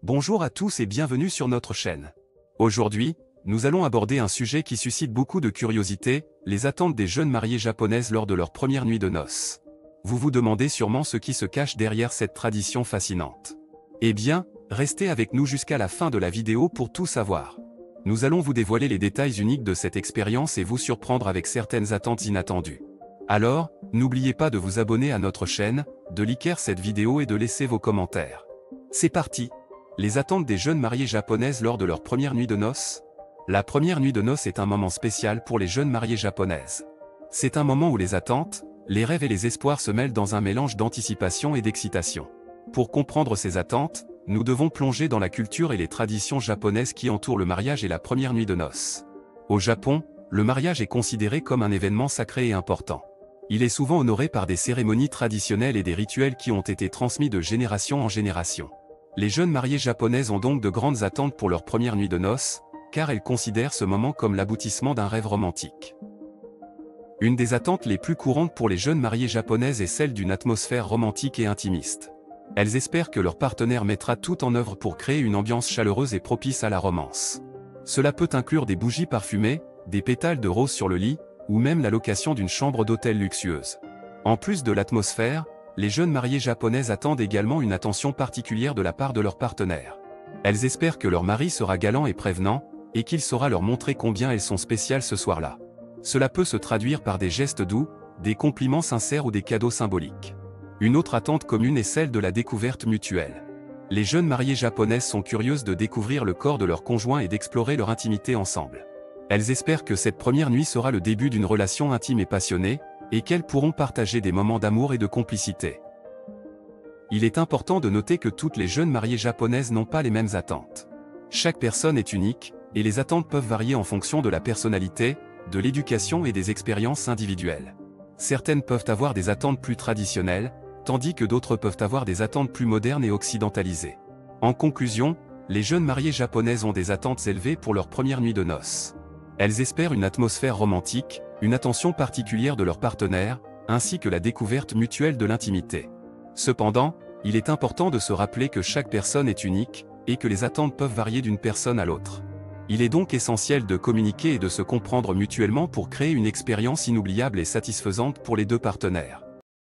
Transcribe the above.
Bonjour à tous et bienvenue sur notre chaîne. Aujourd'hui, nous allons aborder un sujet qui suscite beaucoup de curiosité, les attentes des jeunes mariées japonaises lors de leur première nuit de noces. Vous vous demandez sûrement ce qui se cache derrière cette tradition fascinante. Eh bien, restez avec nous jusqu'à la fin de la vidéo pour tout savoir. Nous allons vous dévoiler les détails uniques de cette expérience et vous surprendre avec certaines attentes inattendues. Alors, n'oubliez pas de vous abonner à notre chaîne, de liker cette vidéo et de laisser vos commentaires. C'est parti! Les attentes des jeunes mariées japonaises lors de leur première nuit de noces. La première nuit de noces est un moment spécial pour les jeunes mariées japonaises. C'est un moment où les attentes, les rêves et les espoirs se mêlent dans un mélange d'anticipation et d'excitation. Pour comprendre ces attentes, nous devons plonger dans la culture et les traditions japonaises qui entourent le mariage et la première nuit de noces. Au Japon, le mariage est considéré comme un événement sacré et important. Il est souvent honoré par des cérémonies traditionnelles et des rituels qui ont été transmis de génération en génération. Les jeunes mariées japonaises ont donc de grandes attentes pour leur première nuit de noces, car elles considèrent ce moment comme l'aboutissement d'un rêve romantique. Une des attentes les plus courantes pour les jeunes mariées japonaises est celle d'une atmosphère romantique et intimiste. Elles espèrent que leur partenaire mettra tout en œuvre pour créer une ambiance chaleureuse et propice à la romance. Cela peut inclure des bougies parfumées, des pétales de rose sur le lit, ou même la location d'une chambre d'hôtel luxueuse. En plus de l'atmosphère, les jeunes mariées japonaises attendent également une attention particulière de la part de leur partenaire. Elles espèrent que leur mari sera galant et prévenant, et qu'il saura leur montrer combien elles sont spéciales ce soir-là. Cela peut se traduire par des gestes doux, des compliments sincères ou des cadeaux symboliques. Une autre attente commune est celle de la découverte mutuelle. Les jeunes mariées japonaises sont curieuses de découvrir le corps de leur conjoint et d'explorer leur intimité ensemble. Elles espèrent que cette première nuit sera le début d'une relation intime et passionnée, et qu'elles pourront partager des moments d'amour et de complicité. Il est important de noter que toutes les jeunes mariées japonaises n'ont pas les mêmes attentes. Chaque personne est unique, et les attentes peuvent varier en fonction de la personnalité, de l'éducation et des expériences individuelles. Certaines peuvent avoir des attentes plus traditionnelles, tandis que d'autres peuvent avoir des attentes plus modernes et occidentalisées. En conclusion, les jeunes mariées japonaises ont des attentes élevées pour leur première nuit de noces. Elles espèrent une atmosphère romantique, une attention particulière de leur partenaire, ainsi que la découverte mutuelle de l'intimité. Cependant, il est important de se rappeler que chaque personne est unique, et que les attentes peuvent varier d'une personne à l'autre. Il est donc essentiel de communiquer et de se comprendre mutuellement pour créer une expérience inoubliable et satisfaisante pour les deux partenaires.